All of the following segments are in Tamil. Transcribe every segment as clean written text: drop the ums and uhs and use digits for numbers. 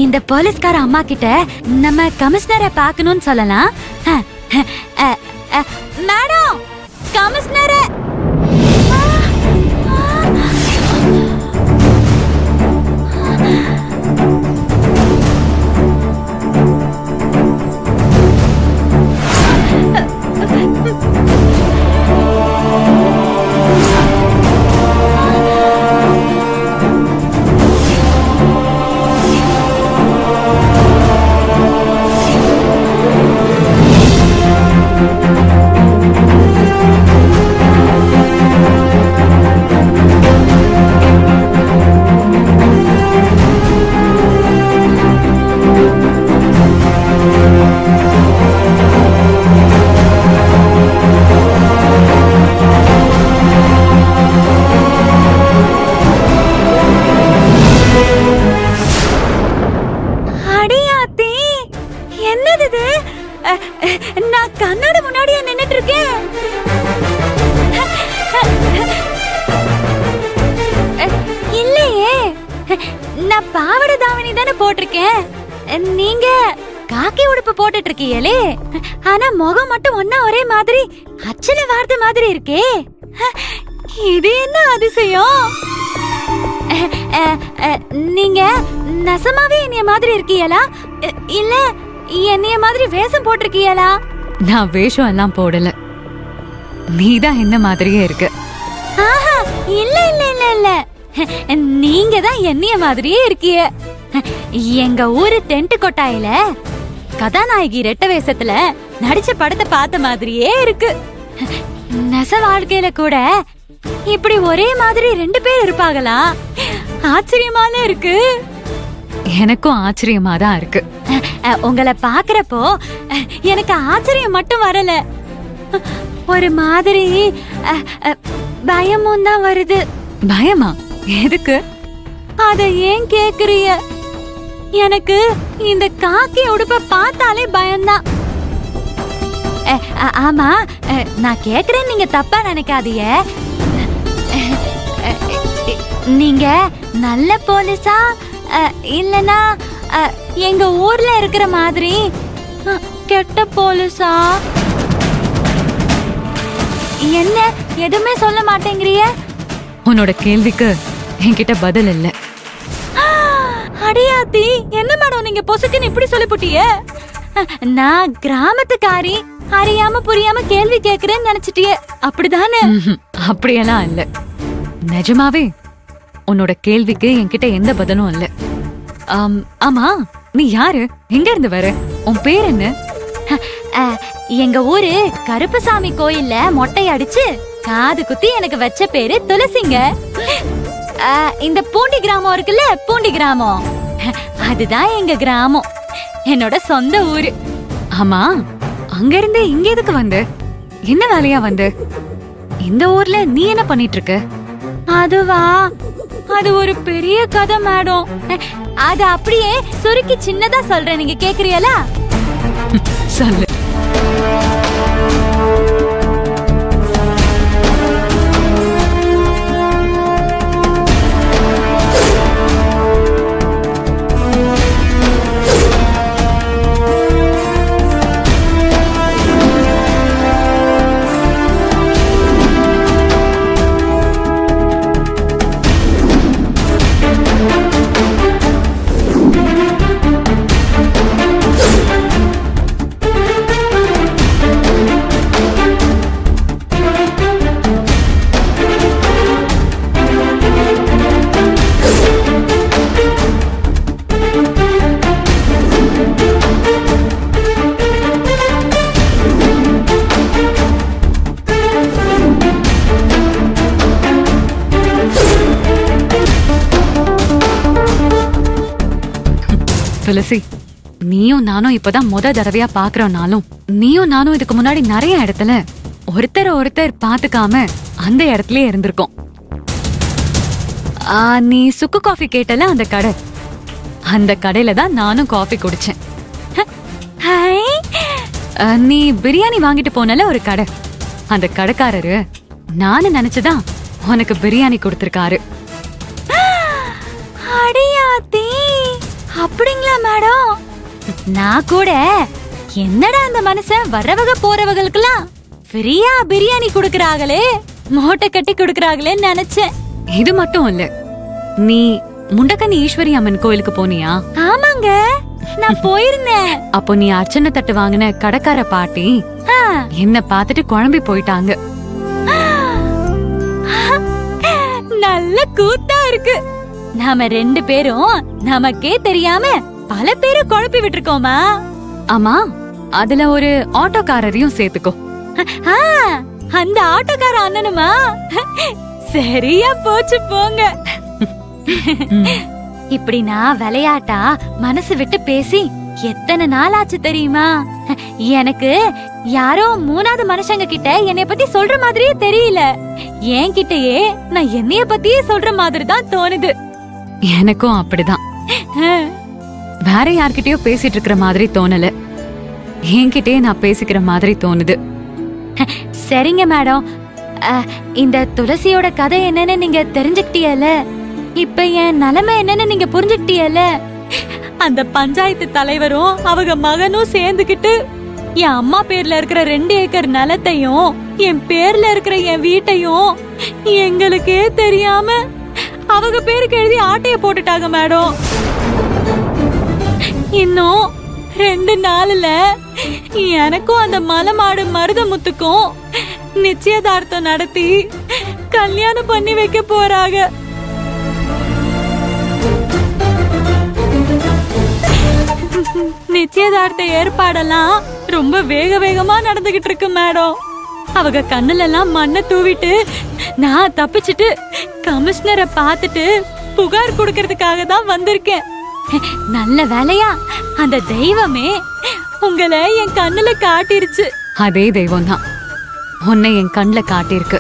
இந்த போலீஸ்கார அம்மா கிட்ட நம்ம கமிஷனரை பார்க்கணும்னு சொல்லலாம். மேடம், கமிஷனரை. நான் கண்ணாடி முன்னாடியே நின்னுட்டு இருக்கேன். இல்லையே, நான் பாவாடை தாவணி தானே போட்டிருக்கேன். நீங்க காக்கி உடுப்பு போட்டுட்டு இருக்கீங்களே, ஆனா முகம் மட்டும் ஒன்னா ஒரே மாதிரி அச்சல வார்த்தை மாதிரி இருக்கே. இது என்ன அதிசயம்? நீங்க நசமாவே என்னைய மாதிரி இருக்கீங்களா, இல்ல என்னைய மாதிரி வேஷம் போட்டிருக்கீங்களா? நான் வேஷம் எல்லாம் போடல, நீதான் என்ன மாதிரியே இருக்கு. ஆஹா, இல்ல இல்ல இல்ல இல்ல, நீங்க தான் என்னைய மாதிரியே இருக்கீங்க. எங்க ஊரு டென்ட் கொட்டாயில கதாநாயகி ரெட்ட வேஷத்துல நடிச்ச படத்தை பார்த்த மாதிரியே இருக்கு. நெச வாழ்க்கையில கூட இப்படி ஒரே மாதிரி 2 பேர் இருப்பாங்களா? ஆச்சரியமால இருக்கு. எனக்கும் ஆச்சரியமா தான் இருக்கு. உங்களை பாக்குறப்போ எனக்கு ஆச்சரியம் மட்டும் வரல, ஒரு மாதிரி பயமும் தான் வருது. பயமா? எதுக்கு? அத ஏன் கேக்குறிய? எனக்கு இந்த காக்கி உடுப்ப பார்த்தாலே பயம்தான். ஆமா, நான் கேக்குறேன், நீங்க தப்பா நினைக்காதீங்க. நீங்க நல்ல போலீஸா, இல்லனா எங்க ஊர்ல இருக்கிற மாதிரி கெட்ட போலீஸா? என்ன எதுவுமே சொல்ல மாட்டேங்கிறிய? உன்னோட கேள்விக்கு என்கிட்ட பதில் இல்ல. அடியாத்தி, என்ன மேடம் நீங்க பொசுக்குன்னு இப்படி சொல்லிப்புட்டிய? நான் கிராமத்துக்காரி, அறியாம புரியாம கேள்வி கேக்குறேன்னு நினைச்சிட்டிய, அப்படிதானே? அப்படியெல்லாம் இல்ல. நிஜமாவே உன்னோட கேள்விக்கு என்கிட்ட எந்த பதிலும் இல்ல. ஆமா, நீ யாரு? எங்க இருந்து வர? உன் பேர் என்ன? எங்க ஊரு கருப்பசாமி கோயில்ல மொட்டை அடிச்சு காது குத்தி எனக்கு வச்ச பேரு துளசிங்க. இந்த பூண்டி கிராமம் இருக்குல்ல, பூண்டி கிராமம், அதுதான் எங்க கிராமம், என்னோட சொந்த ஊரு. ஆமா, அங்க இருந்து இங்க எதுக்கு வந்த? என்ன வேலையா வந்த? இந்த ஊர்ல நீ என்ன பண்ணிட்டு இருக்க? அதுவா, அது ஒரு பெரிய கதை மேடம். அது அப்படியே சுருக்கி சின்னதா சொல்றேன், நீங்க கேக்குறீங்களா? சொல்லு. துளசி, நீயும் நானும் இப்பதான் தடவையா பாக்குறோம்னாலும், நீயும் நானும் இதுக்கு முன்னாடி நிறைய இடத்துல ஒருத்தர் பாத்துக்காம அந்த இடத்துலயே இருந்திருக்கோம். நீ சுக்கு காஃபி கேட்டல, அந்த கடையில தான் நானும் காஃபி குடிச்சேன். நீ பிரியாணி வாங்கிட்டு போனல ஒரு கடை, அந்த கடைக்காரரு நானு நினைச்சுதான் உனக்கு பிரியாணி கொடுத்திருக்காரு. நான் கூட என்னடா அந்த மனுஷன் வர்றவங்க போறவங்களுக்கெல்லாம் ஃப்ரீயா பிரியாணி குடுக்கறாங்களே, மூட்டை கட்டி குடுக்கறாங்களேன்னு நினைச்சேன். இது மட்டும் இல்ல, நீ முண்டக்கண்ணி ஈஸ்வரி அம்மன் கோயிலுக்கு போனியா? ஆமாங்க, நான் போயிருந்தேன். அப்போ நீ அர்ச்சனை தட்டு வாங்கின கடைக்கார பாட்டி என்ன பார்த்துட்டு குழம்பி போயிட்டாங்க. நல்ல கூத்தா இருக்கு. நாம 2 பேரும் நமக்கே தெரியாம பல பேரை குழப்பி விட்டுருக்கோமா? ஆமா, அதுல ஒரு ஆட்டோக்காரரையும் சேர்த்துக்கோ. ஆ, அந்த ஆட்டோக்கார அண்ணனுமா? சரியா போச்சு போங்க. இப்படி நான் விளையாட்டா மனசு விட்டு பேசி எத்தனை நாள் ஆச்சு தெரியுமா? எனக்கு யாரோ 3வது மனுஷங்க கிட்ட என்னைய பத்தி சொல்ற மாதிரியே தெரியல. என்கிட்டயே நான் என்னைய பத்தியே சொல்ற மாதிரி தான் தோணுது. எனக்கும் அப்படிதான். வேற யார்கிட்டயோ பேசிட்டு இருக்கிற மாதிரி தோணல, என்கிட்டயே நான் பேசிக்கிற மாதிரி தோணுது. சரிங்க மேடம், இந்த துளசியோட கதை என்னன்னு நீங்க தெரிஞ்சுக்கிட்டீல. இப்ப என் நிலைமை என்னன்னு நீங்க புரிஞ்சுக்கிட்டீல. அந்த பஞ்சாயத்து தலைவரும் அவங்க மகனும் சேர்ந்துகிட்டு என் அம்மா பேர்ல இருக்கிற 2 ஏக்கர் நிலத்தையும் என் பேர்ல இருக்கிற என் வீட்டையும் எங்களுக்கே தெரியாம அவங்க பேருக்கு எழுதி ஆட்டைய போட்டுட்டாங்க மேடம். இன்னும் 2 நாள்ல எனக்கும் அந்த மலைமாடு மருதமுத்துக்கும் நிச்சயதார்த்தம் நடத்தி கல்யாணம் பண்ணி வைக்க போறாங்க. நிச்சயதார்த்த ஏற்பாடெல்லாம் ரொம்ப வேக வேகமா நடந்துகிட்டு இருக்கு மேடம். அவங்க கண்ணுல எல்லாம் மண்ணை தூவிட்டு நான் தப்பிச்சுட்டு கமிஷனரை பார்த்துட்டு புகார் கொடுக்கறதுக்காக தான் வந்திருக்கேன். நல்ல வேலையா அந்த தெய்வமே உங்களை என் கண்ணுல காட்டிருச்சு. அதே தெய்வம் தான் உன்னை என் கண்ணுல காட்டிருக்கு.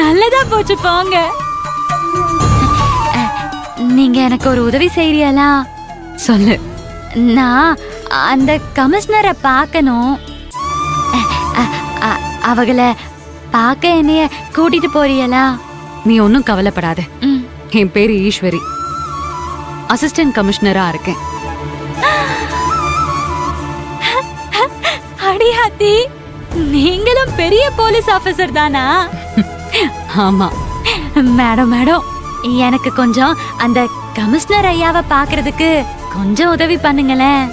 நல்லதா போச்சு போங்க. நீங்க எனக்கு ஒரு உதவி செய்யறீங்களா? சொல்லு. நான் அந்த கமிஷனரை பார்க்கணும். அவங்கள பார்க்க என்னைய கூட்டிட்டு போறீங்களா? நீ ஒன்னும் கவலைப்படாத. என் பேரு ஈஸ்வரி, அசிஸ்டன்ட் கமிஷனரா இருக்கேன். அடியாத்தி, நீங்களும் பெரிய போலீஸ் ஆபீசர் தானா? ஆமா மேடம் மேடம், எனக்கு கொஞ்சம் அந்த கமிஷனர் ஐயாவை பாக்குறதுக்கு கொஞ்சம் உதவி பண்ணுங்களேன்.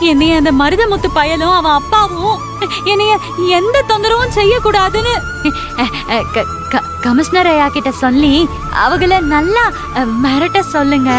என்னைய அந்த மருதமுத்து பயலும் அவன் அப்பாவும் என்னைய எந்த தொந்தரவும் செய்ய கூடாதுன்னு கமிஷனர் ஐயா கிட்ட சொல்லி அவங்கள நல்லா மிரட்ட சொல்லுங்க.